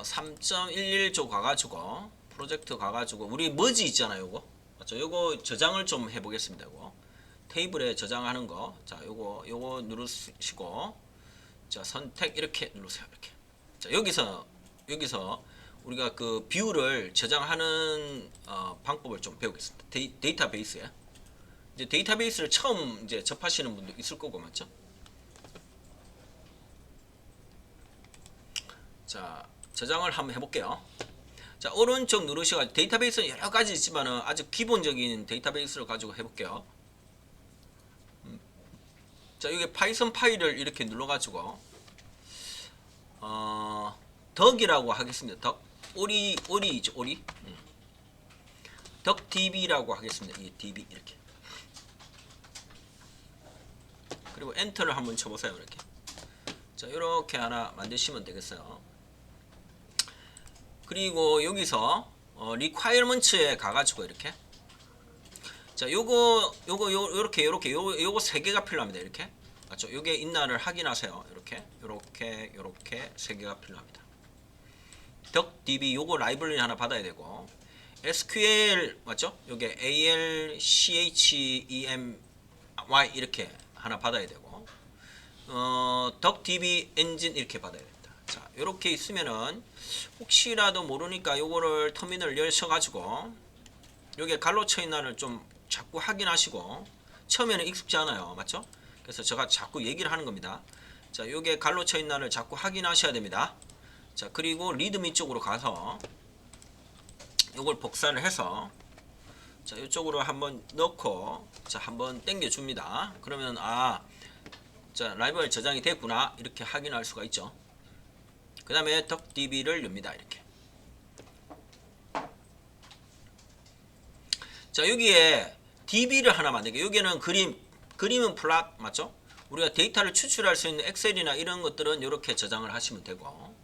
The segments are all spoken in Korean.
3.11조 가가지고 프로젝트 가가지고 우리 머지 있잖아요. 요거 맞죠? 요거 저장을 좀 해보겠습니다. 요거 테이블에 저장하는 거. 자, 요거 누르시고 자, 선택 이렇게 누르세요. 이렇게. 자, 여기서 우리가 그 뷰를 저장하는 방법을 좀 배우겠습니다. 데이터베이스에 이제 데이터베이스를 처음 이제 접하시는 분도 있을 거고 맞죠? 자, 저장을 한번 해볼게요. 자, 오른쪽 누르셔가지고 데이터베이스는 여러 가지 있지만은 아주 기본적인 데이터베이스를 가지고 해볼게요. 자, 여기 파이썬 파일을 이렇게 눌러가지고 덕이라고 하겠습니다. 덕 오리죠 오리. 덕 db라고 하겠습니다. 이 db 이렇게. 그리고 엔터를 한번 쳐보세요. 이렇게. 자, 이렇게 하나 만드시면 되겠어요. 그리고 여기서 requirements에 가가지고 이렇게. 자, 요거 세 개가 필요합니다. 이렇게. 맞죠? 요게 있나를 확인하세요. 요렇게 세 개가 필요합니다. 덕db 요거 라이브러리 하나 받아야 되고 SQL 맞죠? 요게 ALCHEMY 이렇게 하나 받아야 되고 덕db 엔진 이렇게 받아야 됩니다. 자, 요렇게 있으면은 혹시라도 모르니까 요거를 터미널 열셔가지고 요게 갈로 쳐 있나를 좀 자꾸 확인하시고 처음에는 익숙지 않아요. 맞죠? 그래서 제가 자꾸 얘기를 하는 겁니다. 자, 요게 갈로 쳐 있나를 자꾸 확인하셔야 됩니다. 자, 그리고 리드미 쪽으로 가서 요걸 복사를 해서 자, 이쪽으로 한번 넣고 자, 한번 당겨 줍니다. 그러면 자, 라이브러리 저장이 됐구나 이렇게 확인할 수가 있죠. 그 다음에 덕db를 엽니다. 이렇게. 자, 여기에 db를 하나 만들게. 여기는 그림은 플랫 맞죠? 우리가 데이터를 추출할 수 있는 엑셀이나 이런 것들은 이렇게 저장을 하시면 되고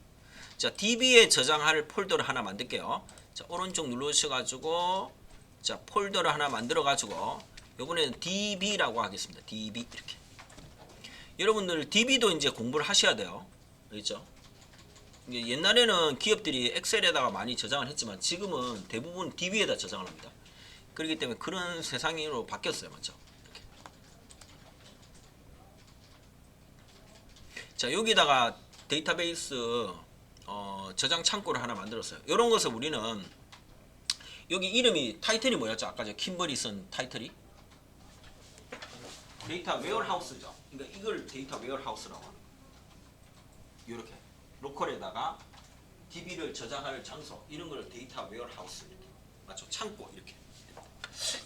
자, db에 저장할 폴더를 하나 만들게요. 자, 오른쪽 누르셔가지고 자, 폴더를 하나 만들어가지고 이번에는 db라고 하겠습니다. db 이렇게. 여러분들 db도 이제 공부를 하셔야 돼요. 그렇죠? 옛날에는 기업들이 엑셀에다가 많이 저장을 했지만 지금은 대부분 db에다 저장을 합니다. 그렇기 때문에 그런 세상으로 바뀌었어요. 맞죠? 이렇게. 자, 여기다가 데이터베이스 저장 창고를 하나 만들었어요. 이런 것을 우리는 여기 이름이 타이틀이 뭐였죠? 아까 저 킴버리 쓴 타이틀이 데이터 웨어하우스죠. 그러니까 이걸 데이터 웨어하우스라고 하는 거예요. 이렇게 로컬에다가 DB를 저장할 장소 이런 걸 데이터 웨어하우스 이렇게 맞죠? 창고 이렇게.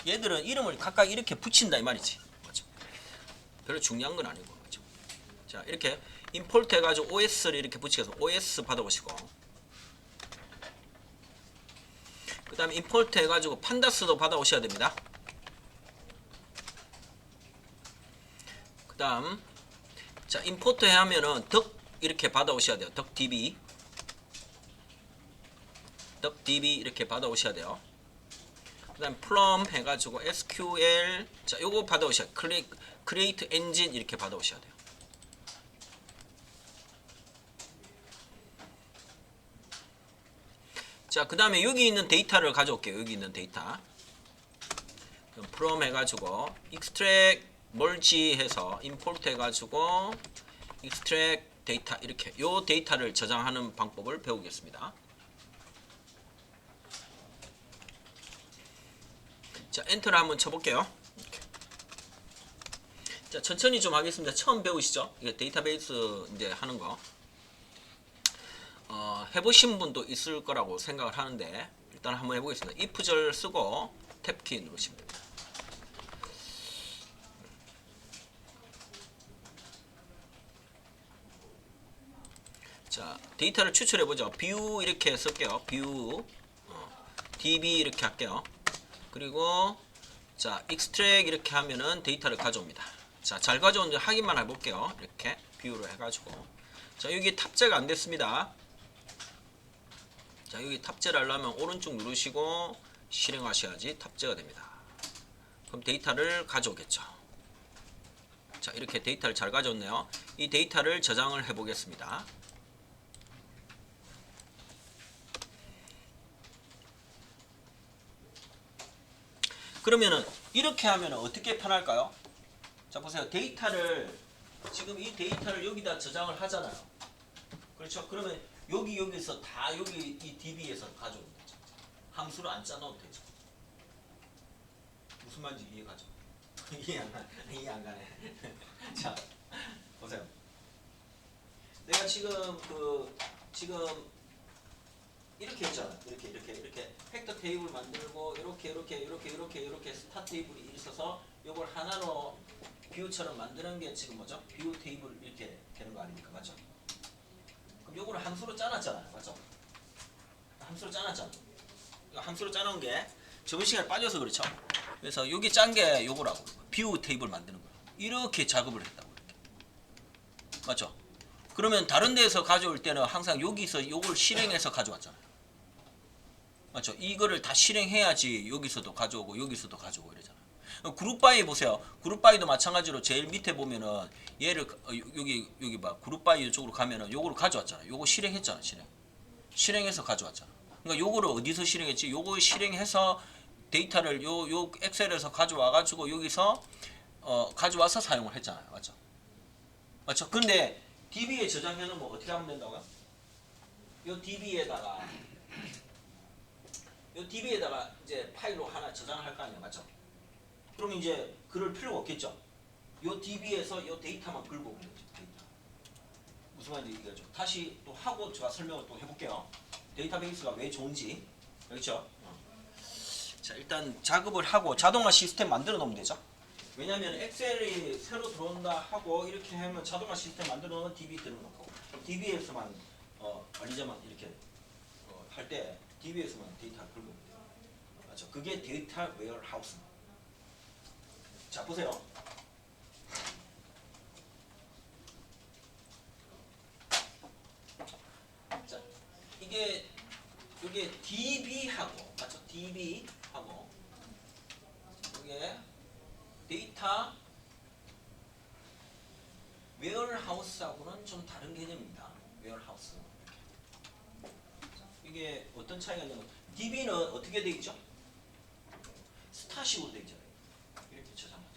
얘들은 이름을 각각 이렇게 붙인다 이 말이지. 맞죠? 별로 중요한 건 아니고 맞죠? 자, 이렇게 임포트 해가지고 OS를 이렇게 붙여서 OS 받아보시고 그 다음에 임포트 해가지고 판다스도 받아오셔야 됩니다. 그 다음 자, 임포트 해 하면은 덕 이렇게 받아오셔야 돼요. 덕db 이렇게 받아오셔야 돼요. 그 다음 from 해가지고 SQL 자, 요거 받아오셔야 돼요. create engine 이렇게 받아오셔야 돼요. 자, 그 다음에 여기 있는 데이터를 가져올게요. 여기 있는 데이터 from 해가지고 extract merge 해서 import 해가지고 extract 데이터 이렇게 요 데이터를 저장하는 방법을 배우겠습니다. 자, 엔터를 한번 쳐볼게요. 이렇게. 자, 천천히 좀 하겠습니다. 처음 배우시죠? 이게 데이터베이스 이제 하는 거. 해보신 분도 있을 거라고 생각을 하는데 일단 한번 해보겠습니다. if절 쓰고 탭키 누르시면 됩니다. 자, 데이터를 추출해보죠. 뷰 이렇게 쓸게요. 뷰 db 이렇게 할게요. 그리고 자, extract 이렇게 하면은 데이터를 가져옵니다. 자, 잘 가져오는지 확인만 해볼게요. 이렇게 뷰로 해가지고 자, 여기 탑재가 안 됐습니다. 자, 여기 탑재를 하려면 오른쪽 누르시고 실행하셔야지 탑재가 됩니다. 그럼 데이터를 가져오겠죠. 자, 이렇게 데이터를 잘 가져왔네요. 이 데이터를 저장을 해 보겠습니다. 그러면은 이렇게 하면 어떻게 편할까요? 자 보세요. 데이터를 지금 이 데이터를 여기다 저장을 하잖아요. 그렇죠? 그러면 여기서 다 여기 이 DB에서 가져오면 되죠. 함수를 안 짜놓으면 되죠. 무슨 말인지 이해가죠? 이해 안 가네. 자 보세요. 내가 지금 이렇게 했잖아. 이렇게 팩터 테이블 만들고 이렇게 스타 테이블이 있어서 이걸 하나로 뷰처럼 만드는 게 지금 뭐죠? 뷰 테이블 이렇게 되는 거 아닙니까? 맞죠? 그럼 요거를 함수로 짜놨잖아요. 맞죠? 함수로 짜놨잖아. 함수로 짜놓은 게 저번 시간에 빠져서 그렇죠? 그래서 여기 짠 게 요거라고. 뷰 테이블 만드는 거예요. 이렇게 작업을 했다고. 이렇게. 맞죠? 그러면 다른 데에서 가져올 때는 항상 여기서 요걸 실행해서 가져왔잖아요. 맞죠? 이거를 다 실행해야지 여기서도 가져오고 여기서도 가져오고 이러잖아요. 그룹바이 보세요. 그룹바이도 마찬가지로 제일 밑에 보면은 얘를 여기 막 그룹바이 이쪽으로 가면은 요거를 가져왔잖아요. 요거 실행했잖아. 실행해서 가져왔잖아. 그러니까 요거를 어디서 실행했지? 요거 실행해서 데이터를 요 엑셀에서 가져와 가지고 여기서 가져와서 사용을 했잖아요. 맞죠? 맞죠? 근데 DB에 저장해 놓으면 어떻게 하면 된다고요? 요 DB에다가 이제 파일로 하나 저장을 할 거 아니에요. 맞죠? 그럼 이제 그럴 필요가 없겠죠. 요 DB에서 요 데이터만 긁고 오면 되죠. 데이터. 무슨 말인지 이해하죠? 다시 또 하고 제가 설명을 또 해볼게요. 데이터베이스가 왜 좋은지. 그렇죠? 자, 일단 작업을 하고 자동화 시스템 만들어 놓으면 되죠. 왜냐면 엑셀이 새로 들어온다 하고 이렇게 하면 자동화 시스템 만들어 놓으면 DB 들어놓고 DB에서만 관리자만 이렇게 할 때 DB에서만 데이터 긁고 돼요. 맞죠? 그게 데이터 웨어하우스입니다. 자 보세요. 자 이게 DB하고 맞죠? DB하고 이게 데이터 웨어하우스하고는 좀 다른 개념입니다. 웨어하우스. 이게 어떤 차이가 있냐면 DB는 어떻게 되어 있죠? 스타식으로 되어 있잖아요. 이렇게 저장하죠.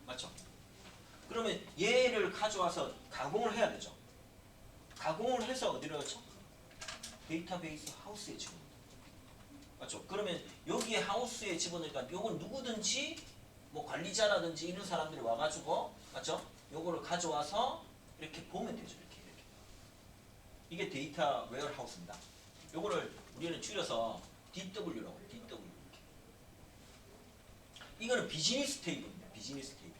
맞죠? 그러면 얘를 가져와서 가공을 해야 되죠. 가공을 해서 어디로 넣죠? 데이터베이스 하우스에 집어넣습니다. 맞죠? 그러면 여기에 하우스에 집어넣으니까 요건 누구든지 뭐 관리자라든지 이런 사람들이 와가지고 맞죠? 요거를 가져와서 이렇게 보면 되죠. 이렇게. 이게 데이터 웨어하우스입니다. 요거를 우리는 줄여서 DW라고 해요. DW. 이거는 비즈니스 테이블입니다. 비즈니스 테이블.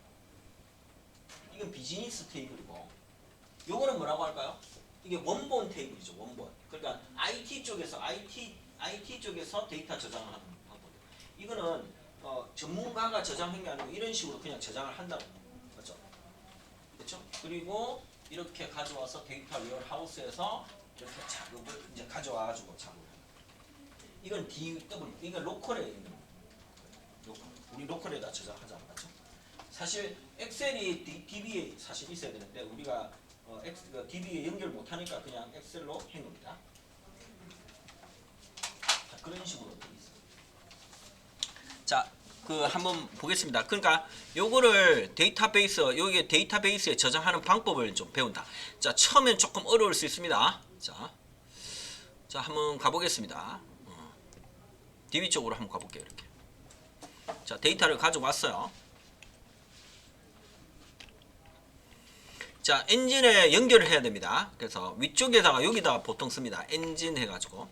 이건 비즈니스 테이블이고 요거는 뭐라고 할까요? 이게 원본 테이블이죠. 원본. 그러니까 IT 쪽에서 데이터 저장을 하는 방법이에요. 이거는 전문가가 저장한 게 아니고 이런 식으로 그냥 저장을 한다고. 맞죠? 그렇죠? 그리고 이렇게 가져와서 데이터 웨어하우스에서 이렇게 작업을 이제 가져와가지고 작업을 해요. 이건 DW, 이건 로컬에 있는 거예요. 우리 로컬에다 저장하잖아, 맞죠? 사실 엑셀이 DB에 사실 있어야 되는데 우리가 DB에 연결 못하니까 그냥 엑셀로 해놓습니다. 그런 식으로 돼 있어요. 자, 한번 보겠습니다. 그러니까 요거를 여기 데이터베이스에 저장하는 방법을 좀 배운다. 자, 처음엔 조금 어려울 수 있습니다. 자 한번 가보겠습니다. DB 쪽으로 한번 가볼게요. 이렇게. 자, 데이터를 가져왔어요. 자, 엔진에 연결을 해야 됩니다. 그래서 위쪽에다가 여기다가 보통 씁니다. 엔진 해가지고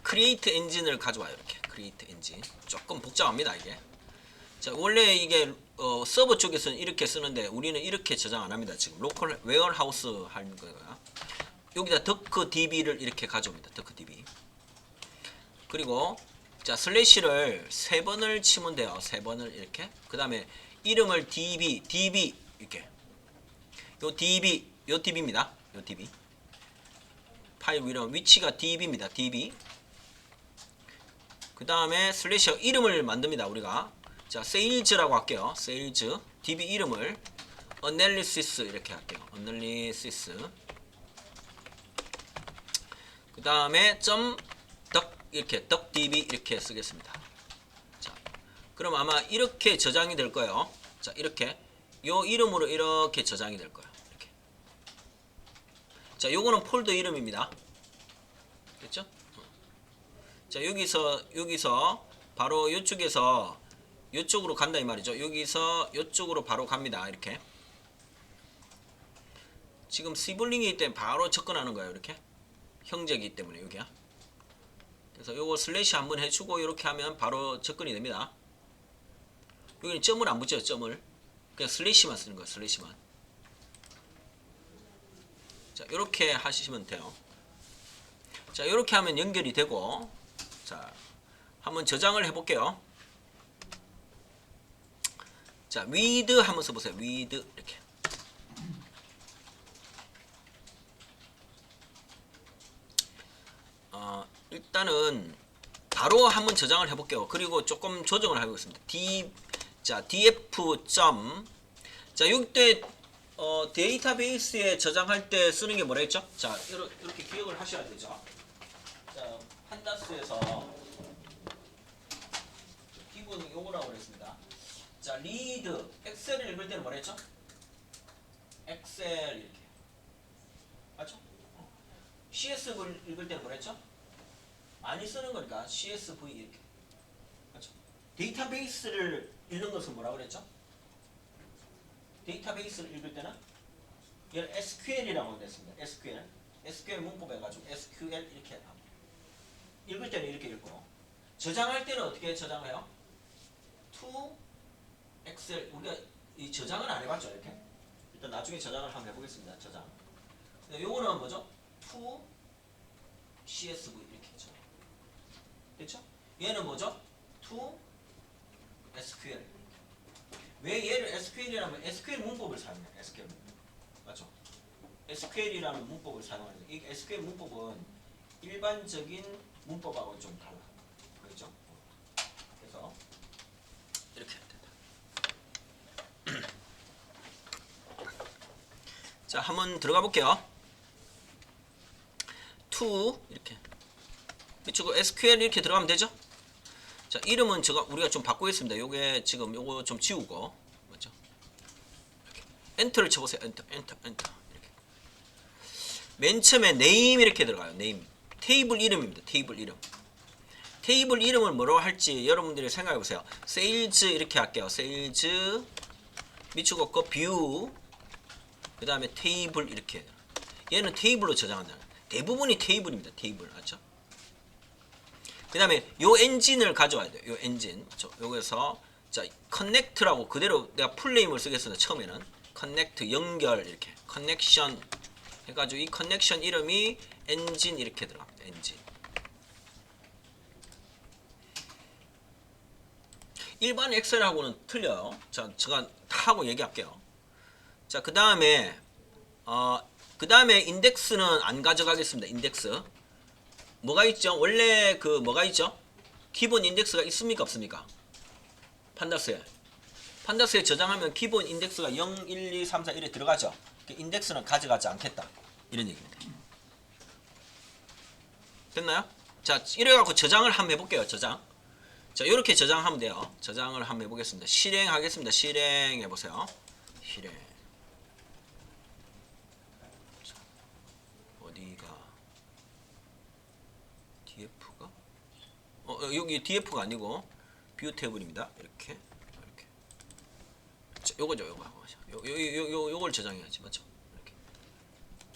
크리에이트 엔진을 가져와요. 이렇게 크리에이트 엔진. 조금 복잡합니다. 이게. 자, 원래 이게 서버 쪽에서는 이렇게 쓰는데 우리는 이렇게 저장 안 합니다. 지금 로컬 웨어하우스 하는 거예요. 여기다 더크 DB를 이렇게 가져옵니다. 더크 DB. 그리고 자, 슬래시를 3번을 치면 돼요. 3번을 이렇게. 그 다음에 이름을 DB 이렇게. 요 DB입니다. 요 DB. 파일 이름 위치가 DB입니다. DB. 그 다음에 슬래시어 이름을 만듭니다. 우리가. 자, 세일즈라고 할게요. 세일즈. DB 이름을 어널리시스 이렇게 할게요. 어널리시스. 그 다음에 이렇게 덕DB 이렇게 쓰겠습니다. 자, 그럼 아마 이렇게 저장이 될 거예요. 자, 이렇게 요 이름으로 이렇게 저장이 될 거예요. 이렇게. 자, 요거는 폴더 이름입니다. 됐죠? 자, 여기서 바로 이쪽에서 이쪽으로 간다 이 말이죠. 여기서 이쪽으로 바로 갑니다. 이렇게. 지금 시블링이기 때문에 바로 접근하는 거예요. 이렇게. 형제이기 때문에 여기야. 그래서 요거 슬래시 한번 해주고 이렇게 하면 바로 접근이 됩니다. 여기는 점을 안 붙여요. 점을. 그냥 슬래시만 쓰는 거예요. 슬래시만. 자, 이렇게 하시면 돼요. 자, 이렇게 하면 연결이 되고, 자, 한번 저장을 해볼게요. 자, with 한번 써보세요. with 이렇게. 일단은 바로 한번 저장을 해볼게요. 그리고 조금 조정을 해보겠습니다. df 점. 자, 이때 데이터베이스에 저장할 때 쓰는 게 뭐라 했죠? 자, 이렇게 기억을 하셔야 되죠. 자, 판다스에서 기본 요거라고 그랬습니다. 자, read 엑셀을 읽을 때는 뭐라 했죠? 엑셀 이렇게. 맞죠? CSV를 읽을 때는 뭐라 했죠? 많이 쓰는 거니까 CSV 이렇게. 맞죠? 데이터베이스를 읽는 것은 뭐라고 그랬죠? 데이터베이스를 읽을 때는 얘는 SQL이라고 했습니다. SQL 문법 해가지고 SQL 이렇게 합니다. 읽을 때는 이렇게 읽고, 저장할 때는 어떻게 저장을 해요? to 엑셀. 우리가 이 저장은 안 해봤죠. 이렇게. 일단 나중에 저장을 한번 해보겠습니다. 저장. 요거는 뭐죠? to CSV 이렇게 했죠. 됐죠? 얘는 뭐죠? to SQL. 왜 얘를 SQL이라면 SQL 문법을 사용해요. SQL 문법. 맞죠? SQL이라는 문법을 사용하는데 이 SQL 문법은 일반적인 문법하고 좀 달라. 그렇죠? 그래서 이렇게 해야 된다. 자, 한번 들어가 볼게요. to 이렇게. 이쪽 SQL 이렇게 들어가면 되죠? 자, 이름은 우리가 좀 바꾸겠습니다. 요게 지금 요거 좀 지우고, 맞죠? 이렇게. 엔터를 쳐보세요. 엔터. 이렇게. 맨 처음에 name 이렇게 들어가요. name. 테이블 이름입니다. 테이블 이름. 테이블 이름을 뭐로 할지 여러분들이 생각해 보세요. sales 이렇게 할게요. sales 밑줄 긋고 view 그 다음에 테이블 이렇게. 얘는 테이블로 저장한다. 대부분이 테이블입니다. 테이블. 맞죠? 그 다음에 요 엔진을 가져와야 돼요. 요 엔진. 여기서 자, connect라고 그대로 내가 풀네임을 쓰겠습니다. 처음에는 connect 연결 이렇게 connection 해가지고 이 connection 이름이 엔진 이렇게 들어갑니다. 엔진. 일반 엑셀하고는 틀려요. 자, 제가 다 하고 얘기할게요. 자, 그 다음에 인덱스는 안 가져가겠습니다. 인덱스. 뭐가 있죠? 원래 뭐가 있죠? 기본 인덱스가 있습니까? 없습니까? 판다스에 저장하면 기본 인덱스가 0, 1, 2, 3, 4 이래 들어가죠? 인덱스는 가져가지 않겠다. 이런 얘기입니다. 됐나요? 자, 이래갖고 저장을 한번 해볼게요. 저장. 자, 이렇게 저장하면 돼요. 저장을 한번 해보겠습니다. 실행하겠습니다. 실행해보세요. 실행. 자, 어디가? df가? 여기 df가 아니고 뷰 테이블입니다. 이렇게. 자, 요거죠. 요걸 저장해야지. 맞죠? 이렇게.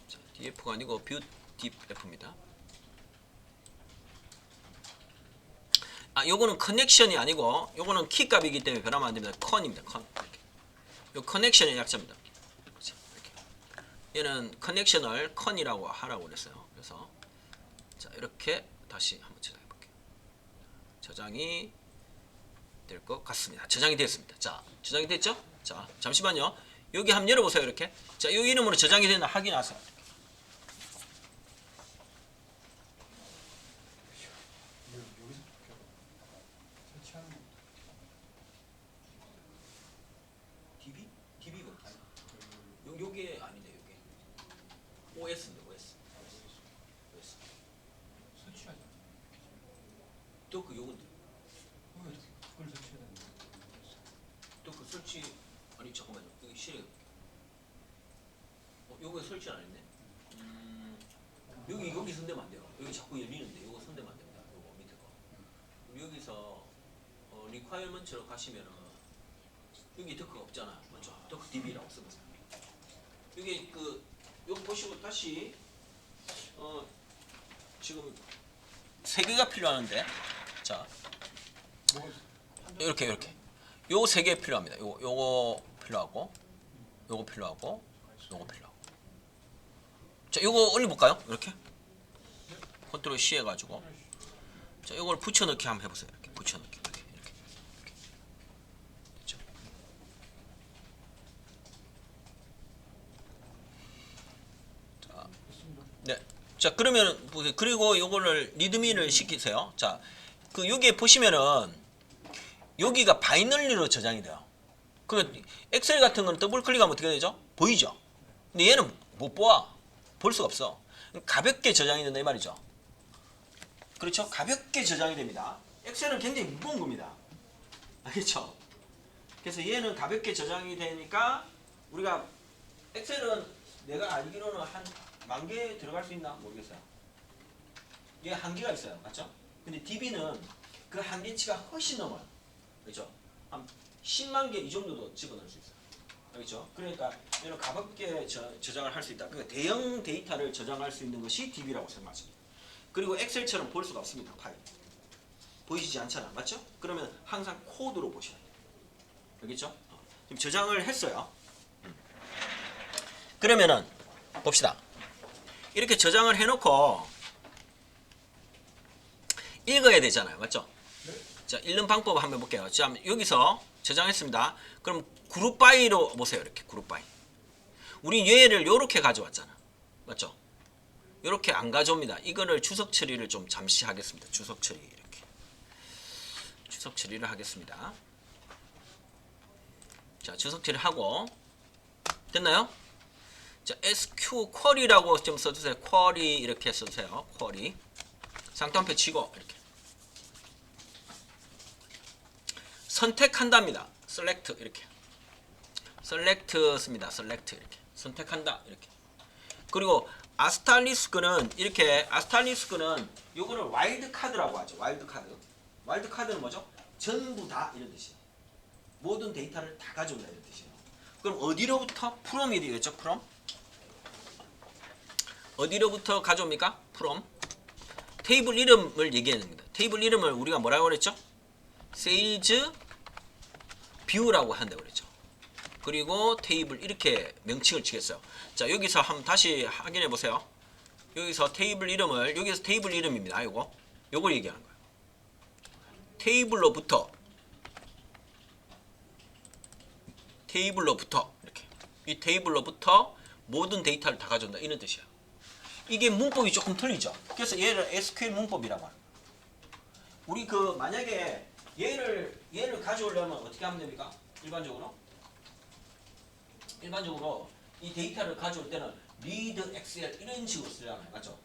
자, df가 아니고 뷰 df입니다. 요거는 커넥션이 아니고 요거는 키값이기 때문에 변하면 안 됩니다. 컨입니다. 컨. 이렇게. 요 커넥션의 약자입니다. 이렇게. 얘는 커넥션을 컨이라고 하라고 그랬어요. 그래서 자, 이렇게 다시 한번 저장해 볼게요. 저장이 될 것 같습니다. 저장이 됐습니다. 자, 저장이 됐죠? 자, 잠시만요. 여기 한번 열어보세요. 이렇게. 자, 이 이름으로 저장이 됐나 확인하세요. 요게 아닌데 요게 OS인데 OS. 도크 요건데. 그걸 설치해야 되는데. 도크 설치 아니 잠깐만요. 여기 실에 요거 설치 안 했네. 여기 손대면 안 돼요. 여기 자꾸 열리는데 요거 손대면 안 됩니다. 요거 밑에 거. 그럼 여기서 리콰이어먼트로 가시면은 여기 더크가 없잖아. 맞죠? 더크 DB라고 써보세요. 여기 요거 보시고 다시 지금 3개가 필요하는데 자 이렇게 요 3개 필요합니다. 요거 필요하고 요거 필요하고 요거 필요하고 자 요거 올려볼까요? 이렇게 컨트롤 C 해가지고 자 요걸 붙여넣기 한번 해보세요. 이렇게 붙여넣기 이렇게 됐죠? 자, 네. 자 그러면 보세요. 그리고 요거를 리드미를 시키세요. 자 여기에 보시면은 여기가 바이너리로 저장이 돼요. 그 엑셀 같은 거는 더블 클릭하면 어떻게 되죠? 보이죠? 근데 얘는 못 보아. 볼 수가 없어. 가볍게 저장이 된다 이 말이죠. 그렇죠? 가볍게 저장이 됩니다. 엑셀은 굉장히 무거운 겁니다. 알겠죠? 그래서 얘는 가볍게 저장이 되니까 우리가 엑셀은 내가 알기로는 한 10,000개 들어갈 수 있나 모르겠어요. 얘 한계가 있어요. 맞죠? 근데 DB는 그 한계치가 훨씬 넘어요. 그렇죠? 한 10만 개 이 정도도 집어넣을 수 있어요. 알겠죠? 그러니까 얘는 가볍게 저장을 할 수 있다. 그러니까 대형 데이터를 저장할 수 있는 것이 DB라고 생각하십니다. 그리고 엑셀처럼 볼 수가 없습니다. 파일. 보이시지 않잖아. 맞죠? 그러면 항상 코드로 보셔야 돼요. 알겠죠? 지금 저장을 했어요. 그러면은 봅시다. 이렇게 저장을 해놓고 읽어야 되잖아요. 맞죠? 네. 자, 읽는 방법 한번 볼게요. 자, 여기서 저장했습니다. 그럼 그룹 바이로 보세요. 이렇게 그룹 바이. 우리 얘를 요렇게 가져왔잖아. 맞죠? 요렇게 안 가져옵니다. 이거를 주석 처리를 좀 잠시 하겠습니다. 주석 처리 이렇게. 주석 처리를 하겠습니다. 자, 주석 처리 하고 됐나요? 자, SQ 쿼리라고 좀 써주세요. 쿼리 이렇게 써주세요. 쿼리. 쌍따옴표 치고 이렇게. 선택한답니다. select 이렇게. select 씁니다. select 이렇게. 선택한다 이렇게. 그리고 아스타리스크는 이렇게 아스타리스크는 요거를 와일드 카드라고 하죠. 와일드 카드. 와일드 카드는 뭐죠? 전부 다 이런 뜻이에요. 모든 데이터를 다 가져온다 이런 뜻이에요. 그럼 어디로부터? from이 되겠죠. from. 어디로부터 가져옵니까? from. 테이블 이름을 얘기해야 됩니다. 테이블 이름을 우리가 뭐라고 그랬죠? sales view라고 한다고 그랬죠. 그리고 테이블 이렇게 명칭을 치겠어요. 자, 여기서 한번 다시 확인해 보세요. 여기서 테이블 이름을 여기서 테이블 이름입니다. 요걸 얘기하는 거예요. 테이블로부터 이렇게 이 테이블로부터 모든 데이터를 다 가져온다 이런 뜻이야. 이게 문법이 조금 틀리죠. 그래서 얘를 SQL 문법이라고 합니다. 우리 만약에 얘를 가져오려면 어떻게 하면 됩니까? 일반적으로 이 데이터를 가져올 때는 read XL 이런 식으로 쓰잖아요. 맞죠?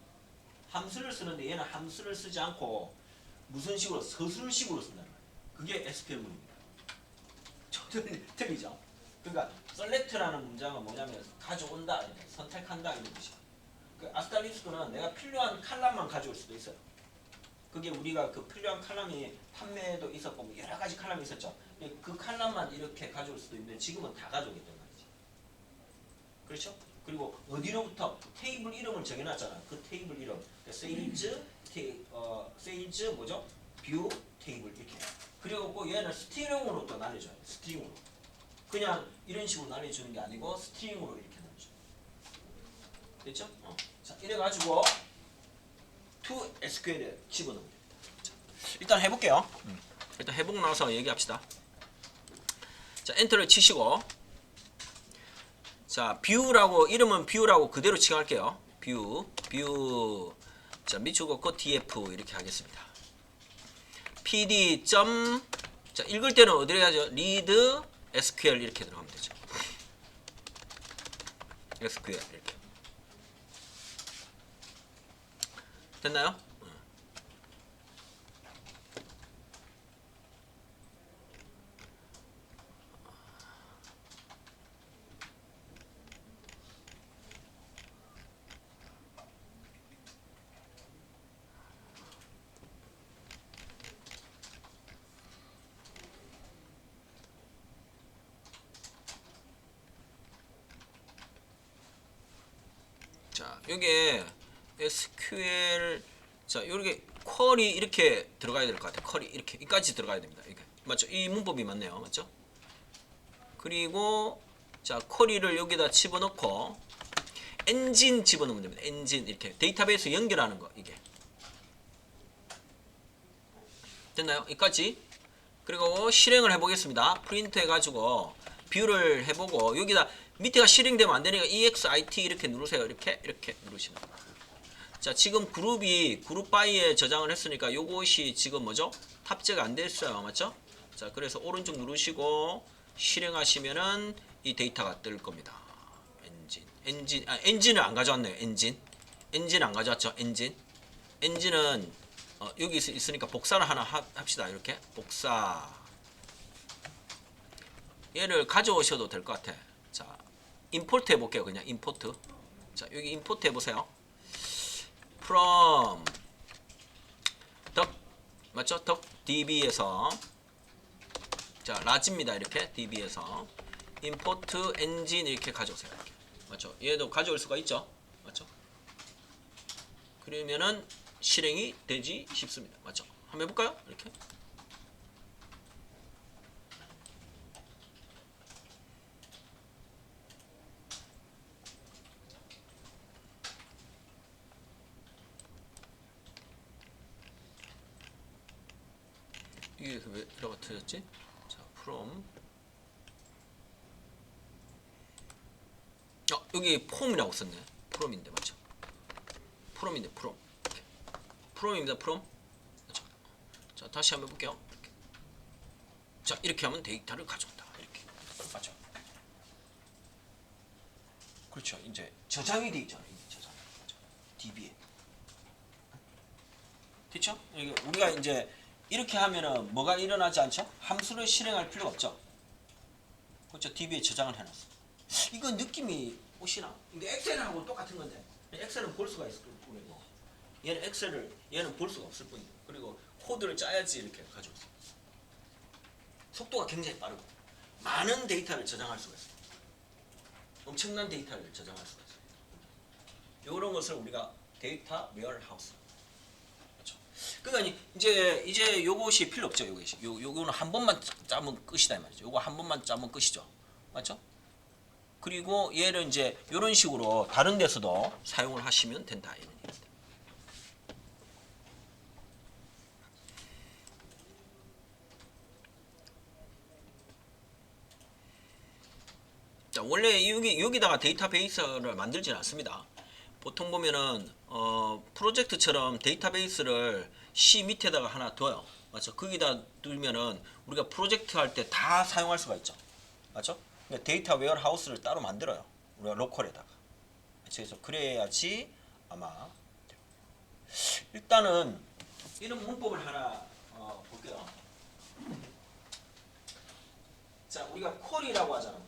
함수를 쓰는데 얘는 함수를 쓰지 않고 무슨 식으로? 서술식으로 쓴다는 거예요. 그게 SQL문입니다. 틀리죠? 그러니까 select라는 문장은 뭐냐면 가져온다, 선택한다 이런 뜻이에요. 그 아스타리스크는 내가 필요한 칼럼만 가져올 수도 있어요. 그게 우리가 그 필요한 칼럼이 판매도 있었고 뭐 여러 가지 칼럼이 있었죠. 그 칼럼만 이렇게 가져올 수도 있는데 지금은 다 가져오겠단 말이지. 그렇죠? 그리고 어디로부터 테이블 이름을 정해놨잖아. 그 테이블 이름. sales 뭐죠? view 테이블 이렇게. 그리고 얘는 스트링으로 또 나눠줘요. 스트링으로. 그냥 이런 식으로 나눠주는 게 아니고 스트링으로 이렇게 나눠줘요. 됐죠? 자, 이래가지고 to SQL에 집어넣으면 됩니다. 자, 일단 해볼게요. 일단 해보고 나서 얘기합시다. 자, 엔터를 치시고 자, view라고 이름은 view라고 그대로 칭할게요. view 자, 밑줄 긋고 df 이렇게 하겠습니다. pd 자, 읽을 때는 어디로 해야죠? read SQL 이렇게 들어가면 되죠. SQL 이렇게 됐나요? 자, 여기에 SQL 자, 요렇게 쿼리 이렇게 들어가야 될 것 같아요. 쿼리 이렇게 여기까지 들어가야 됩니다. 이게 맞죠? 이 문법이 맞네요. 맞죠? 그리고 자, 쿼리를 여기다 집어넣고 엔진 집어넣으면 됩니다. 엔진 이렇게 데이터베이스 연결하는 거 이게 됐나요? 여기까지. 그리고 실행을 해보겠습니다. 프린트 해가지고 뷰를 해보고 여기다 밑에가 실행되면 안 되니까 EXIT 이렇게 누르세요. 이렇게 누르시면 됩니다. 자, 지금 그룹이 그룹 바이에 저장을 했으니까 요것이 지금 뭐죠? 탑재가 안 됐어요. 맞죠? 자, 그래서 오른쪽 누르시고 실행하시면은 이 데이터가 뜰 겁니다. 엔진을 안 가져왔네요. 엔진 안 가져왔죠. 엔진은 여기 있으니까 복사를 하나 합시다. 이렇게 복사. 얘를 가져오셔도 될 것 같아. 자, 임포트 해볼게요. 그냥 임포트. 자, 여기 임포트 해보세요. from 덕 맞죠? 덕 db에서 자, 라지입니다. 이렇게 db에서 임포트 엔진 이렇게 가져오세요. 이렇게. 맞죠? 얘도 가져올 수가 있죠. 맞죠? 그러면은 실행이 되지 싶습니다. 맞죠? 한번 해볼까요? 이렇게. 이게 왜 이러고 틀렸지? 자, from 여기 폼이라고 썼네. 프롬인데 맞죠? 프롬인데 프롬. 프롬입니다. 프롬. 맞죠? 자, 다시 한번 해볼게요. 이렇게. 자, 이렇게 하면 데이터를 가져온다. 이렇게. 맞죠? 그렇죠. 이제 저장이 돼 있잖아요. 저장. 맞죠? DB에. 됐죠? 우리가 이제 이렇게 하면은 뭐가 일어나지 않죠? 함수를 실행할 필요가 없죠. 그렇죠? DB에 저장을 해놨어. 이거 느낌이 오시나? 근데 엑셀하고 똑같은 건데 엑셀은 볼 수가 있을 뿐이고 얘는 볼 수가 없을 뿐이고 그리고 코드를 짜야지 이렇게 가져오세요. 속도가 굉장히 빠르고 많은 데이터를 저장할 수가 있어요. 엄청난 데이터를 저장할 수가 있어요. 이런 것을 우리가 데이터 웨어하우스. 그렇죠? 그러니까 이제 요것이 필요 없죠. 요거는 한 번만 짜면 끝이다 이 말이죠. 요거 한 번만 짜면 끝이죠. 맞죠? 그리고 얘를 이제 이런 식으로 다른 데서도 사용을 하시면 된다 이런 얘기입니다. 자, 원래 여기다가 데이터베이스를 만들지는 않습니다. 보통 보면은 프로젝트처럼 데이터베이스를 C 밑에다가 하나 둬요. 맞죠? 거기다 두면은 우리가 프로젝트 할 때 다 사용할 수가 있죠. 맞죠? 데이터 웨어하우스를 따로 만들어요. 우리가 로컬에다가. 그래서 그래야지 아마 일단은 이런 문법을 하나 볼게요. 자, 우리가 쿼리라고 하잖아.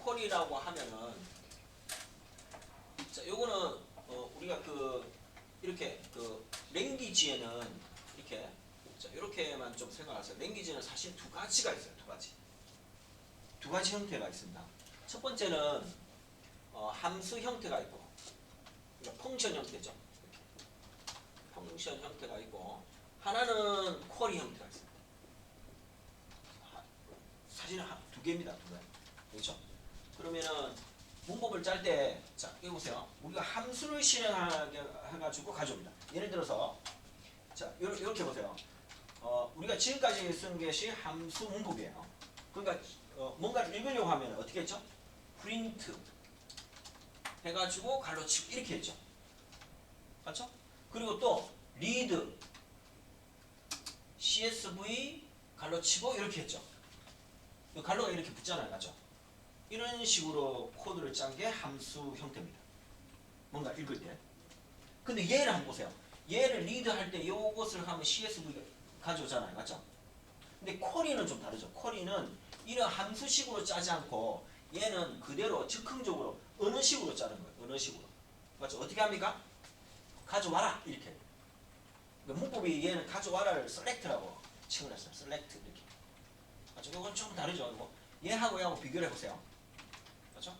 쿼리라고 하면은 자, 요거는 우리가 이렇게 랭귀지에는 이렇게 자, 이렇게만 좀 생각하세요. 랭귀지는 사실 두 가지가 있어요. 두 가지 형태가 있습니다. 첫 번째는 함수 형태가 있고 그러니까 펑션 형태죠. 이렇게. 펑션 형태가 있고 하나는 쿼리 형태가 있습니다. 사실은 두 개입니다. 두 개. 그렇죠? 그러면은 문법을 짤 때 자, 여기 보세요. 우리가 함수를 실행하게 해가지고 가져옵니다. 예를 들어서 자, 이렇게 보세요. 우리가 지금까지 쓴 것이 함수 문법이에요. 그러니까 뭔가를 읽으려고 하면 어떻게 했죠? 프린트 해가지고 갈로치고 이렇게 했죠. 맞죠? 그리고 또 리드 CSV 갈로치고 이렇게 했죠. 갈로가 이렇게 붙잖아요. 맞죠? 이런 식으로 코드를 짠 게 함수 형태입니다. 뭔가 읽을 때. 근데 얘를 한번 보세요. 얘를 리드 할 때 이것을 하면 CSV가 가져오잖아요. 맞죠? 근데 쿼리는 좀 다르죠. 쿼리는 이런 함수식으로 짜지 않고 얘는 그대로 즉흥적으로 어느 식으로 짜는 거예요. 어느 식으로. 맞죠? 어떻게 합니까? 가져와라. 이렇게. 그러니까 문법이 얘는 가져와라를 select라고 칭을 했어요. select 이렇게. 맞죠? 이건 조금 다르죠. 얘하고 얘하고 비교를 해보세요. 맞죠?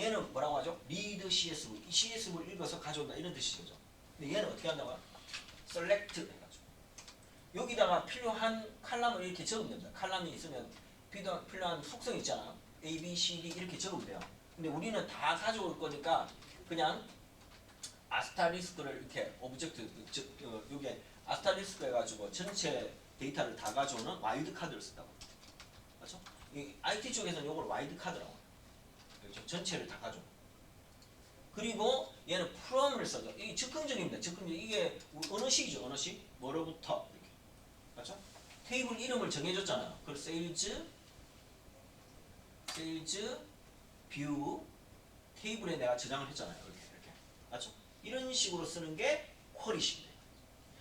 얘는 뭐라고 하죠? read CSV. 이 CSV를 읽어서 가져온다 이런 뜻이죠. 근데 얘는 어떻게 한다고요? select 해가지고 여기다가 필요한 칼럼을 이렇게 적으면 됩니다. 칼럼이 있으면 필요한 속성 있잖아요. A, B, C, D 이렇게 적으면 돼요. 근데 우리는 다 가져올 거니까 그냥 아스타리스크를 이렇게 오브젝트 여기에 아스타리스크 해가지고 전체 데이터를 다 가져오는 와일드 카드를 쓴다고. 맞죠? 이 IT 쪽에서는 이걸 와일드 카드라고 해요. 그렇죠? 전체를 다 가져. 그리고 얘는 from을 써죠. 이게 즉흥적입니다. 즉흥적. 이게 언어식이죠. 언어식. 뭐로부터 이렇게. 맞죠? 테이블 이름을 정해줬잖아요. 그 sales view 테이블에 내가 저장을 했잖아요. 이렇게. 맞죠? 이런 식으로 쓰는 게 쿼리식이에요.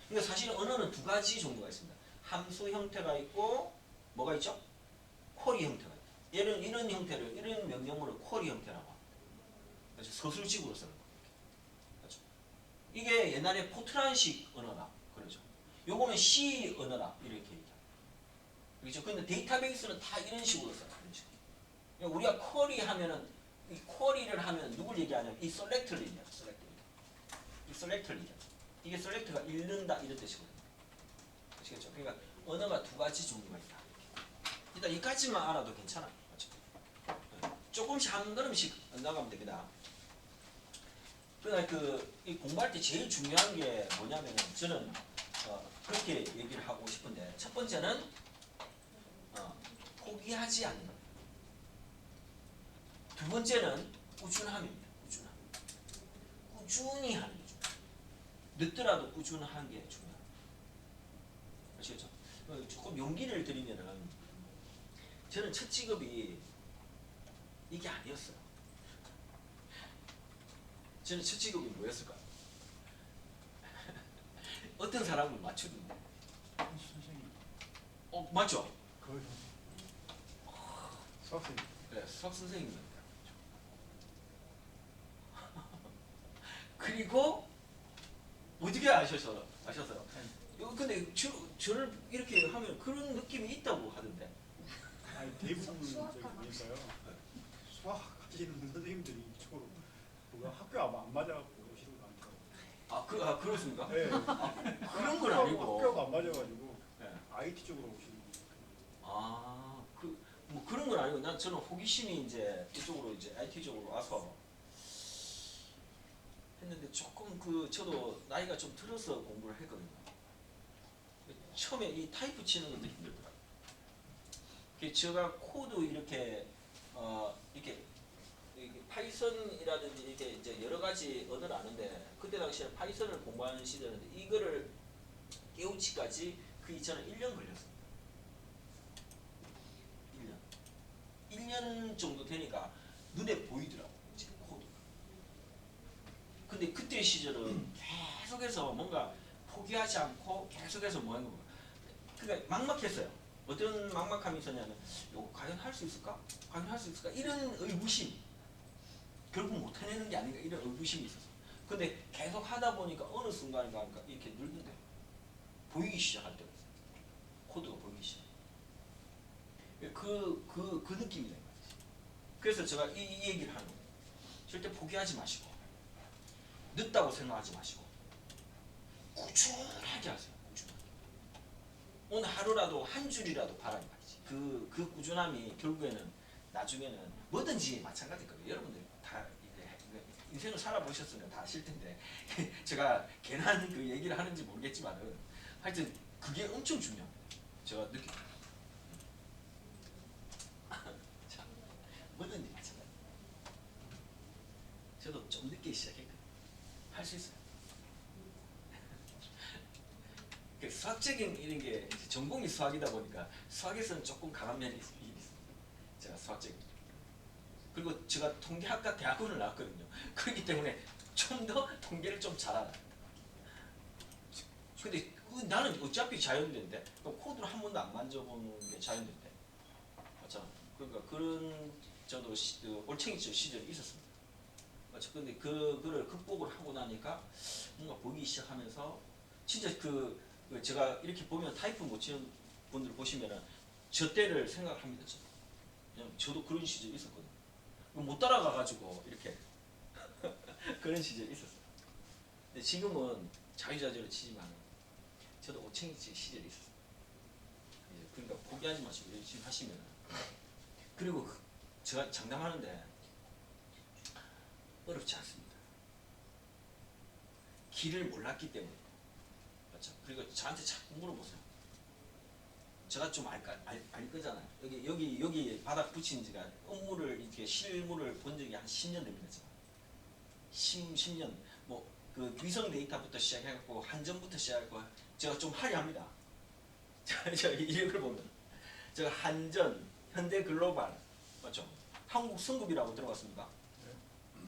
그러니까 사실 언어는 두 가지 종류가 있습니다. 함수 형태가 있고 뭐가 있죠? 쿼리 형태가 있다. 얘는 이런 형태를 이런 명령문을 쿼리 형태라고 합니다. 그렇죠? 서술식으로 쓰는 거예요. 그렇죠? 이게 옛날에 포트란식 언어라 그러죠. 요거는 C 언어라 이렇게 얘기해요. 그렇죠? 근데 데이터베이스는 다 이런 식으로 써요. 이런 식으로. 그러니까 우리가 쿼리 하면은 이 쿼리를 하면 누굴 얘기하냐면 이 셀렉트를 얘기해요. 이 셀렉트를 얘기해요. 이게 셀렉트가 읽는다 이런 뜻이거든요. 아시겠죠? 그러니까 언어가 두 가지 종류가 있다. 일단 여기까지만 알아도 괜찮아요. 맞죠? 조금씩 한 걸음씩 나가면 됩니다. 그러니까 이 공부할 때 제일 중요한 게 뭐냐면은 저는 그렇게 얘기를 하고 싶은데 첫 번째는 포기하지 않는 것. 두 번째는 꾸준함입니다. 꾸준히 하는 게 중요해요. 늦더라도 꾸준한 게 중요해요. 아시겠죠? 조금 용기를 드리면은 저는 첫 직업이 이게 아니었어요. 저는 첫 직업이 뭐였을까요? 어떤 사람을 맞추는데? 선생님. 맞죠? 거의 수학생님. 네, 수학 선생님입니다. 그리고 어떻게 아셨어요? 근데 저를 이렇게 하면 그런 느낌이 있다고 하던데. 아니 대부분 저기 보니까요. 수학 하시는 선생님들이 이쪽으로 뭐가 학교 안 맞아갖고 오시는 거 많더라고요. 그렇습니까? 네. 그런 건 아니고. 학교가 안 맞아가지고 네. IT 쪽으로 오시는 분. 뭐 그런 건 아니고 저는 호기심이 이제 이쪽으로 이제 IT 쪽으로 와서 했는데 조금 저도 나이가 좀 들어서 공부를 했거든요. 처음에 이 타이프 치는 것도 힘들더라고요. 제가 코드 이렇게 파이썬이라든지 이렇게 이제 여러 가지 언어를 아는데 그때 당시에 파이썬을 공부하는 시절인데 이거를 깨우치까지 그 이전에 1년 걸렸습니다. 1년 정도 되니까 눈에 보이더라고요. 코드가. 근데 그때 시절은 계속해서 뭔가 포기하지 않고 계속해서 뭐 하는 거예요. 그러니까 막막했어요. 어떤 막막함이 있었냐면 이거 과연 할 수 있을까? 과연 할 수 있을까? 이런 의구심. 결국 못 해내는 게 아닌가 이런 의구심이 있었어요. 근데 계속 하다 보니까 어느 순간인가 이렇게 늘던데 보이기 시작할 때가 있어요. 코드가 보이기 시작. 그 느낌이다. 그래서 제가 이 얘기를 하는 거예요. 절대 포기하지 마시고 늦다고 생각하지 마시고 꾸준하게 하세요. 꾸준하게. 오늘 하루라도 한 줄이라도 바라는 말이지. 그 꾸준함이 결국에는 나중에는 뭐든지 마찬가지일 거예요. 여러분들 다 인생을 살아보셨으면 다 아실 텐데 제가 괜한 그 얘기를 하는지 모르겠지만은 하여튼 그게 엄청 중요합니다. 제가 느끼고 자, 뭐든지 마찬가지. 저도 좀 늦게 시작했거든요. 할 수 있어요. 수학적인 이런 게 전공이 수학이다 보니까 수학에서는 조금 강한 면이 있습니다. 제가 수학적인. 그리고 제가 통계학과 대학원을 나왔거든요. 그렇기 때문에 좀 더 통계를 좀 잘 알아요. 근데 나는 어차피 자연대인데 코드를 한 번도 안 만져보는 게 자연대인데 맞잖아. 그러니까 그런 저도 올챙이 시절이 있었습니다. 맞죠? 근데 그거를 극복을 하고 나니까 뭔가 보기 시작하면서 진짜 제가 이렇게 보면 타이프 못 치는 분들 보시면은 저 때를 생각합니다. 왜냐면 저도 그런 시절이 있었거든요. 못 따라가가지고 이렇게 그런 시절이 있었어요. 근데 지금은 자유자재로 치지만 저도 5층 시절이 있었어요. 그러니까 포기하지 마시고 열심히 하시면. 그리고 제가 장담하는데 어렵지 않습니다. 길을 몰랐기 때문에. 맞죠? 그리고 저한테 자꾸 물어보세요. 제가 좀 알 거잖아요. 여기 바닥 붙인 지가 음물을 이렇게 실물을 본 적이 한 10년 됩니다. 제가. 10년 뭐 그 위성 데이터부터 시작해갖고 한전부터 시작해갖고 제가 좀 화려합니다. 제가 이걸 보면 제가 한전, 현대글로벌 맞죠? 한국성급이라고 들어봤습니까?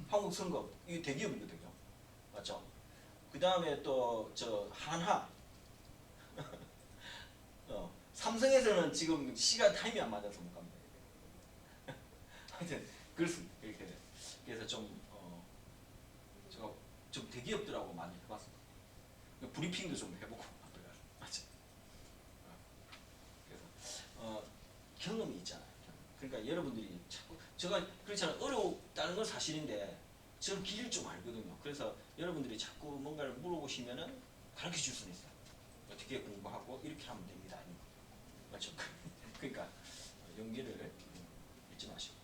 한국성급 이게 대기업이거든요. 맞죠? 그 다음에 또 저 한화 삼성에서는 지금 시간 타임이 안 맞아서 못 갑니다. 하여튼 그렇습니다. 이렇게 그래서 제가 좀 대기업들하고 많이 해봤습니다. 브리핑도 좀 해보고 맞죠? 그래서 경험이 있잖아요. 그러니까 여러분들이 자꾸 제가 그렇잖아요. 어렵다는 건 사실인데 저는 길을 좀 알거든요. 그래서 여러분들이 자꾸 뭔가를 물어보시면은 가르쳐 줄 수는 있어요. 어떻게 공부하고 이렇게 하면 됩니다. 맞죠? 그러니까 용기를 잃지 마시고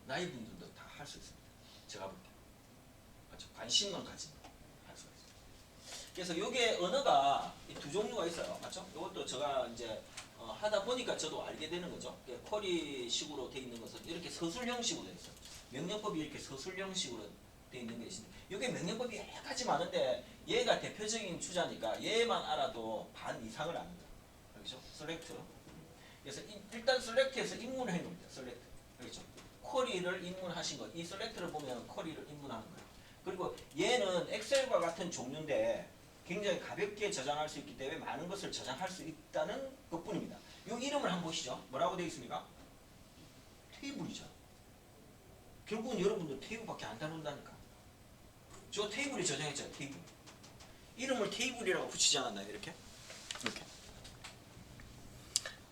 나이 분들도 다 할 수 있습니다. 제가 볼 때. 맞죠? 관심만 가지면 할 수가 있습니다. 그래서 이게 언어가 두 종류가 있어요. 맞죠? 이것도 제가 이제 하다 보니까 저도 알게 되는 거죠. 쿼리식으로 되어 있는 것은 이렇게 서술 형식으로 되어 있어요. 명령법이 이렇게 서술 형식으로 되어 있는 게 있습니다. 이게 명령법이 여러 가지 많은데 얘가 대표적인 주자니까 얘만 알아도 반 이상을 압니다. 그렇죠? select. 그래서 일단 select에서 입문을 한 겁니다. select. 그렇죠? 쿼리를 입문하신 것. 이 select를 보면 쿼리를 입문하는 거예요. 그리고 얘는 엑셀과 같은 종류인데 굉장히 가볍게 저장할 수 있기 때문에 많은 것을 저장할 수 있다는 것뿐입니다. 이 이름을 한번 보시죠. 뭐라고 되어 있습니까? 테이블이죠. 결국은 여러분들 테이블밖에 안 다룬다니까. 저 테이블이 저장했잖아요. 테이블. 이름을 테이블이라고 붙이지 않았나요? 이렇게? 이렇게.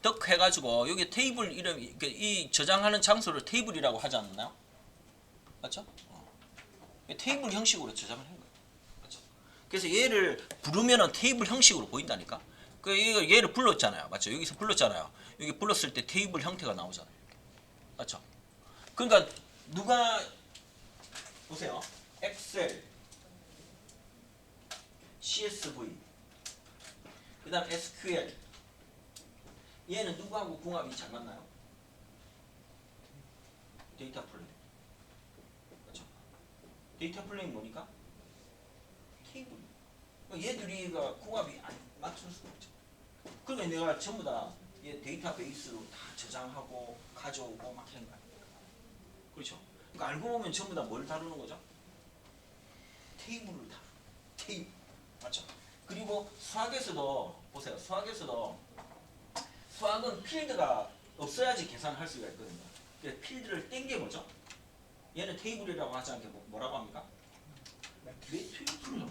덕 해가지고 여기 테이블 이름 이 저장하는 장소를 테이블이라고 하지 않나요? 맞죠? 테이블 형식으로 저장을 한 거예요. 맞죠? 그래서 얘를 부르면은 테이블 형식으로 보인다니까. 얘를 불렀잖아요. 맞죠? 여기서 불렀잖아요. 여기 불렀을 때 테이블 형태가 나오잖아요. 맞죠? 그러니까 누가 보세요. 엑셀, CSV, 그 다음 SQL. 얘는 누구하고 궁합이 잘 맞나요? 데이터 플레이. 그렇죠? 데이터 플레이는 뭐니까? 테이블. 얘들이가 궁합이 안 맞출 수가 없죠. 그러면 내가 전부 다 얘 데이터베이스로 다 저장하고 가져오고 막 하는 거야. 그렇죠? 그러니까 알고 보면 전부 다 뭘 다루는 거죠? 테이블을 다루. 테이블. 맞죠? 그리고 수학에서도 보세요. 수학은 필드가 없어야지 계산할 수가 있거든요. 그래서 필드를 땡겨보죠. 얘는 테이블이라고 하지 않게 뭐라고 합니까? 매트릭스로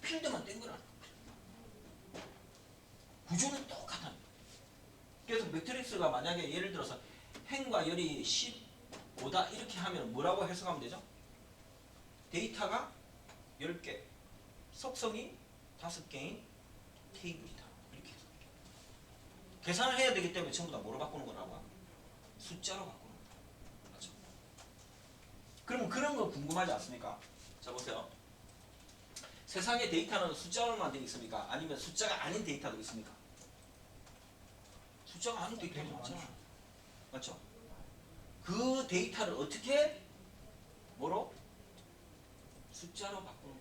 필드만 땡겨라. 구조는 똑같아. 그래서 매트릭스가 만약에 예를 들어서 행과 열이 15다 이렇게 하면 뭐라고 해석하면 되죠? 데이터가 10개, 속성이 5개인 테이블이다. 이렇게 해서 계산을 해야 되기 때문에 전부 다 뭐로 바꾸는 거라고? 숫자로 바꾸는 거예요. 맞죠? 그럼 그런 거 궁금하지 않습니까? 자 보세요. 세상에 데이터는 숫자로만 되어 있습니까? 아니면 숫자가 아닌 데이터도 있습니까? 숫자가 아닌 데이터도 많잖아요. 맞죠? 그 데이터를 어떻게 뭐로? 숫자로 바꾸는 거.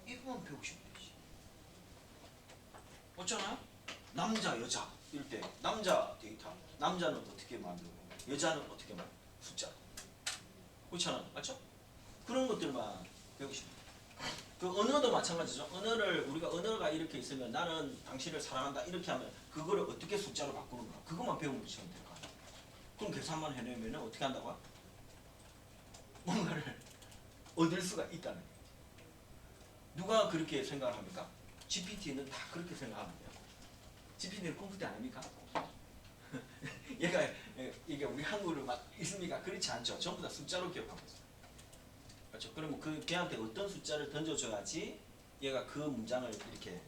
이것만 배우시면 되지. 맞잖아요? 남자, 여자 이럴 때 남자 데이터 남자는 어떻게 만들고 여자는 어떻게 만들고 숫자. 그렇잖아요. 맞죠? 그런 것들만 배우시면 돼요. 그 언어도 마찬가지죠. 우리가 이렇게 있으면 나는 당신을 사랑한다 이렇게 하면 그거를 어떻게 숫자로 바꾸는가 그것만 배우면 될 거 아니에요. 그럼 계산만 해내면 어떻게 한다고요? 뭔가를 얻을 수가 있다는 거예요. 누가 그렇게 생각을 합니까? GPT는 다 그렇게 생각하는데요. GPT는 컴퓨터 아닙니까? 얘가 이게 우리 한국어로 막 있습니까? 그렇지 않죠. 전부 다 숫자로 기억하고 있어요. 그렇죠? 그러면 그 걔한테 어떤 숫자를 던져줘야지 얘가 그 문장을 이렇게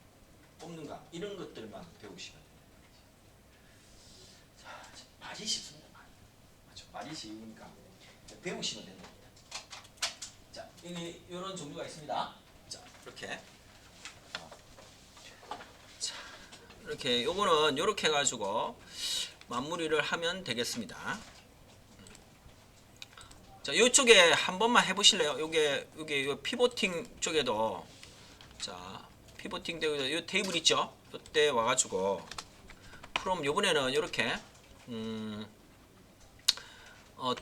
뽑는가 이런 것들만 배우시면 돼요. 자, 말이 쉽습니다. 맞죠? 말이 쉬우니까 배우시면 되는 겁니다. 자, 여기 이런 종류가 있습니다. 자, 이렇게. 자, 이렇게 요거는 요렇게 해가지고 마무리를 하면 되겠습니다. 자, 이쪽에 한 번만 해보실래요? 요게 요 피보팅 쪽에도 자, 피보팅 때문에 요 테이블 있죠? 요때 와가지고 그럼 요번에는 요렇게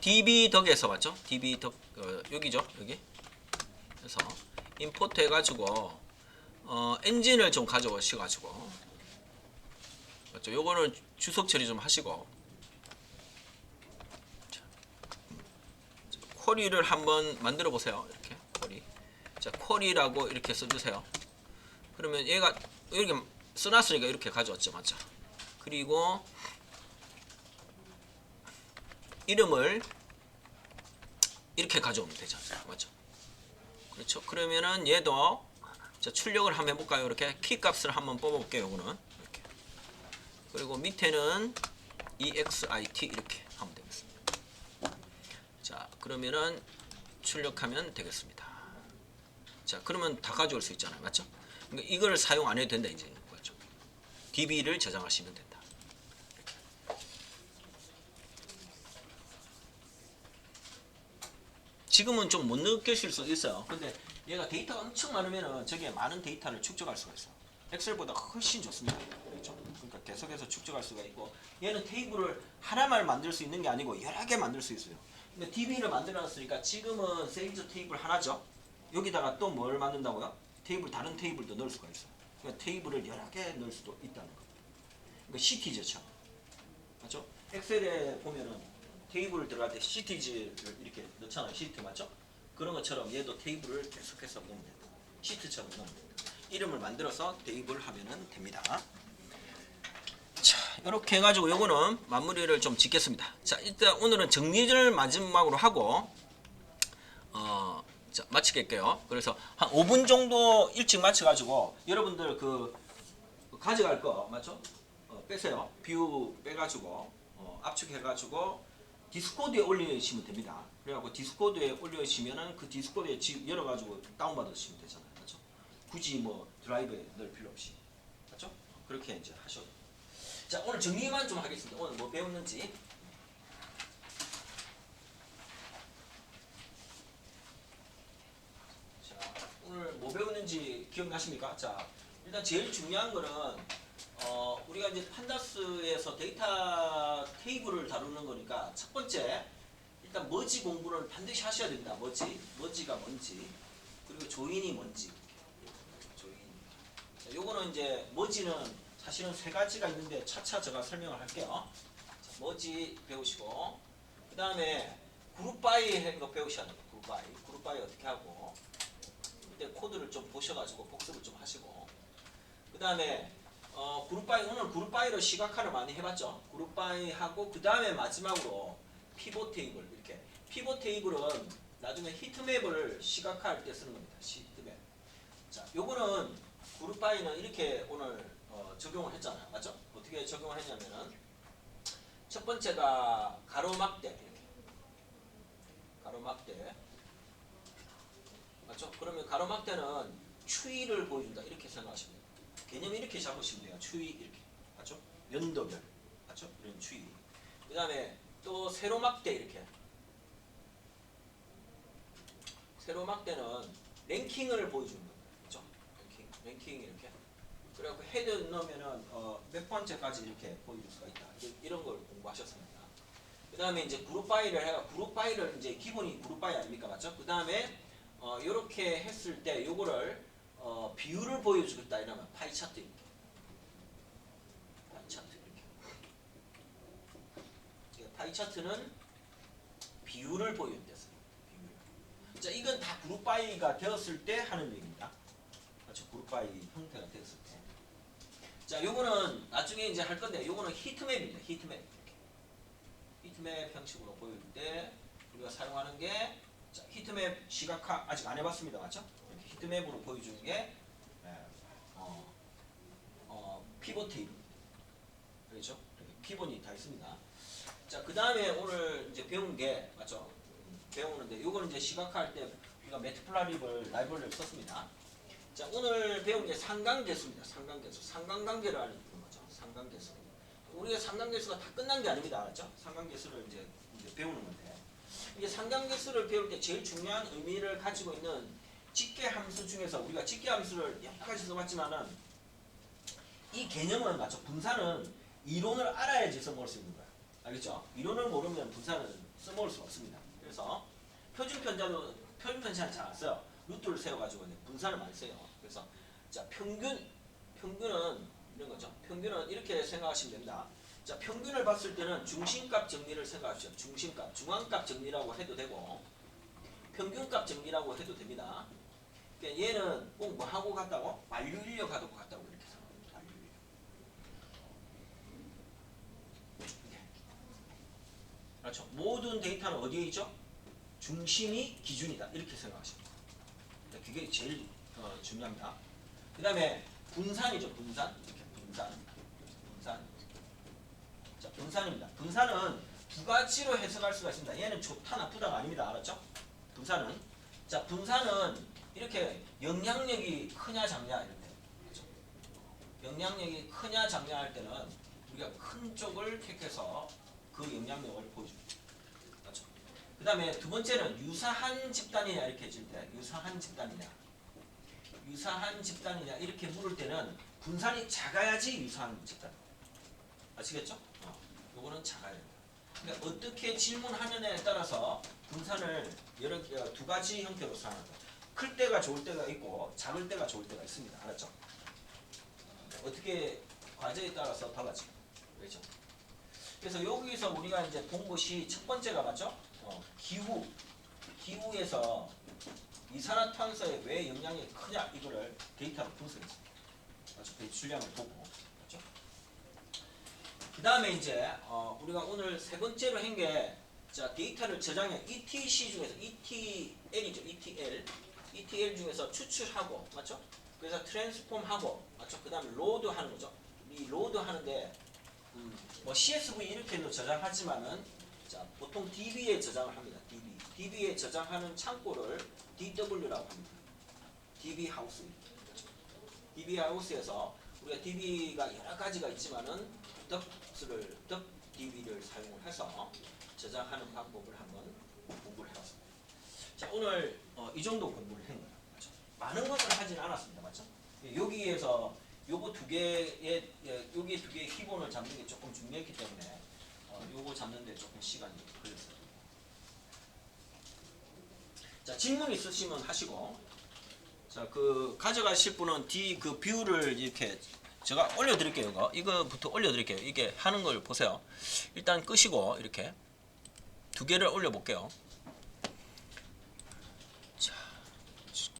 DB 덕에서 맞죠? DB 덕 여기죠? 여기. 그래서 임포트 해가지고 엔진을 좀 가져오셔가지고 맞죠? 요거는 주석 처리 좀 하시고 쿼리를 한번 만들어 보세요. 이렇게 쿼리. 자, 쿼리라고 이렇게 써주세요. 그러면 얘가 이렇게 써놨으니까 이렇게 가져왔죠, 맞죠? 그리고 이름을 이렇게 가져오면 되잖아요, 맞죠? 그렇죠? 그러면은 얘도 자, 출력을 한번 해볼까요? 이렇게 키 값을 한번 뽑아볼게요. 이거는 이렇게. 그리고 밑에는 EXIT 이렇게 하면 되겠습니다. 자, 그러면은 출력하면 되겠습니다. 자, 그러면 다 가져올 수 있잖아요, 맞죠? 그러니까 이걸 사용 안 해도 된다 이제 거죠. DB를 저장하시면 된다. 지금은 좀 못 느끼실 수 있어요. 근데 얘가 데이터가 엄청 많으면은 저게 많은 데이터를 축적할 수가 있어요. 엑셀보다 훨씬 좋습니다. 그렇죠? 그러니까 계속해서 축적할 수가 있고 얘는 테이블을 하나만 만들 수 있는 게 아니고 여러 개 만들 수 있어요. 근데 DB를 만들어 놨으니까 지금은 세일즈 테이블 하나죠. 여기다가 또 뭘 만든다고요? 테이블 다른 테이블도 넣을 수가 있어요. 그러니까 테이블을 여러 개 넣을 수도 있다는 거예요. 그러니까 시티즈처럼. 맞죠? 엑셀에 보면은 테이블 들어갈 때 시티즈를 이렇게 넣잖아요. 시트 맞죠? 그런 것처럼 얘도 테이블을 계속해서 넣으면 됩니다. 시트처럼 넣으면 됩니다. 이름을 만들어서 테이블 하면은 됩니다. 자, 이렇게 해가지고 요거는 마무리를 좀 짓겠습니다. 자, 일단 오늘은 정리를 마지막으로 하고 자, 마치겠게요. 그래서 한 5분 정도 일찍 마쳐가지고 여러분들 그 가져갈 거 맞죠? 빼세요. 뷰 빼가지고 압축해가지고 디스코드에 올리시면 됩니다. 그래갖고 디스코드에 올리시면은 그 디스코드에 열어가지고 다운받으시면 되잖아요. 맞죠? 굳이 뭐 드라이브에 넣을 필요 없이. 맞죠? 그렇게 이제 하셔도 돼요. 자, 오늘 정리만 좀 하겠습니다. 오늘 뭐 배웠는지. 자, 오늘 뭐 배웠는지 기억나십니까? 자, 일단 제일 중요한 거는 우리가 이제 판다스에서 데이터 테이블을 다루는 거니까 첫 번째 일단 머지 공부를 반드시 하셔야 된다. 머지가 뭔지 그리고 조인이 뭔지 조인. 자, 요거는 이제 머지는 사실은 세 가지가 있는데 차차 제가 설명을 할게요. 자, 머지 배우시고 그 다음에 그룹 바이 하는 거 배우셔야 돼요. 그룹 바이 어떻게 하고 그때 코드를 좀 보셔가지고 복습을 좀 하시고 그 다음에 그룹바이 오늘 그룹바이로 시각화를 많이 해봤죠. 그룹바이 하고 그 다음에 마지막으로 피봇 테이블 이렇게 피봇 테이블은 나중에 히트맵을 시각화할 때 쓰는 겁니다. 히트맵. 자, 요거는 그룹바이는 이렇게 오늘 적용을 했잖아요. 맞죠? 어떻게 적용을 했냐면은 첫 번째가 가로막대 이렇게 가로막대 맞죠? 그러면 가로막대는 추이를 보여준다 이렇게 생각하시면 돼요. 개념 이렇게 잡으시면 돼요. 추이 이렇게 맞죠? 연도별 맞죠? 이런 추이. 그 다음에 또 세로막대 이렇게 세로막대는 랭킹을 보여주는 겁니다. 그죠? 랭킹 이렇게. 그래갖고 헤드 넣으면은 몇 번째까지 이렇게 보여줄 수가 있다. 이런 걸 공부하셨습니다. 그 다음에 이제 그룹 바이를 해가 그룹 바이를 이제 기본이 그룹 바이 아닙니까, 맞죠? 그 다음에 이렇게 했을 때 요거를 비율을 보여주겠다 이러면 파이 차트 이렇게. 파이 차트 이렇게. 파이 차트는 비율을 보여준댔어요. 자, 이건 다 그룹 바이가 되었을 때 하는 얘기입니다. 맞죠? 그룹 바이 형태가 되었을 때. 자, 요거는 나중에 이제 할 건데 요거는 히트맵입니다. 히트맵. 히트맵 형식으로 보일 때 우리가 사용하는 게 자, 히트맵 시각화 아직 안 해봤습니다. 맞죠? 이렇게 히트맵으로 보여주는 게 피벗 테이블. 그렇죠? 기본이 다 있습니다. 자, 그 다음에 오늘 이제 배운 게 맞죠? 배우는데 요거는 이제 시각화할 때 우리가 매트플라립을 라이브러리를 썼습니다. 자, 오늘 배운 게 상관계수입니다. 상관계수. 상관관계를 알려주는 거죠. 상관계수. 우리가 상관계수가 다 끝난 게 아닙니다. 알았죠? 상관계수를 이제 배우는 건데 이게 상관계수를 배울 때 제일 중요한 의미를 가지고 있는 직계함수 중에서 우리가 직계함수를 여러 가지 써봤지만은 이 개념은 맞죠? 분산은 이론을 알아야지 써먹을 수 있는 거야. 알겠죠? 이론을 모르면 분산은 써먹을 수가 없습니다. 그래서 표준편자는 잘 안 써요. 루트를 세워가지고 분산을 많이 써요. 그래서 자 평균은 이런 거죠. 평균은 이렇게 생각하시면 됩니다. 자 평균을 봤을 때는 중심값 정리를 생각하시죠. 중심값, 중앙값 정리라고 해도 되고 평균값 정리라고 해도 됩니다. 그러니까 얘는 꼭 뭐하고 같다고? 만류인력하고 같다고 이렇게 생각합니다. 만류인력. 그렇죠. 모든 데이터는 어디에 있죠? 중심이 기준이다. 이렇게 생각하시면 됩니다. 그게 제일 중요합니다. 그 다음에 분산이죠. 분산. 이렇게 분산. 자, 분산입니다. 분산은 두 가지로 해석할 수가 있습니다. 얘는 좋다 나쁘다가 아닙니다. 알았죠? 분산은. 자, 분산은 이렇게 영향력이 크냐 작냐 이럴 때. 그렇죠? 영향력이 크냐 작냐 할 때는 우리가 큰 쪽을 택해서 그 영향력을 보여줍니다. 그렇죠? 그 다음에 두 번째는 유사한 집단이냐 이렇게 해줄 때 유사한 집단이냐 이렇게 물을 때는 분산이 작아야지 유사한 집단. 아시겠죠? 요거는 작아야 됩니다. 그러니까 어떻게 질문하느냐에 따라서 분산을 두 가지 형태로 사용합니다. 클 때가 좋을 때가 있고 작을 때가 좋을 때가 있습니다. 알았죠? 어떻게 과제에 따라서 달라지고 그렇죠? 그래서 여기서 우리가 이제 본 것이 첫 번째가 맞죠? 기후에서 이산화탄소에 왜 영향이 크냐 이거를 데이터로 분석했습니다. 맞죠? 배출량을 보고 맞죠? 그 다음에 이제 우리가 오늘 세 번째로 한 게 자 데이터를 저장해 ETC 중에서 ETL이죠. ETL 중에서 추출하고 맞죠? 그래서 트랜스폼하고 맞죠? 그 다음에 로드하는 거죠. 이 로드 하는데 뭐 CSV 이렇게도 저장하지만은 자 보통 DB에 저장을 합니다. DB에 저장하는 창고를 DW라고 합니다. DB 하우스. DB 하우스에서 우리가 DB가 여러 가지가 있지만은 덕 DB를 사용을 해서 저장하는 방법을 한번 공부를 해봤습니다. 자 오늘 이 정도 공부를 한 거예요. 맞죠? 많은 것을 하진 않았습니다. 맞죠? 여기에서 요거 두 개의 여기 두 개의 기본을 잡는 게 조금 중요했기 때문에 요거 잡는데 조금 시간이 걸렸어요. 자 질문 있으시면 하시고 자 그 가져가실 분은 그 뷰를 이렇게 제가 올려드릴게요. 이거부터 올려드릴게요. 이게 하는 걸 보세요. 일단 끄시고 이렇게 두 개를 올려볼게요.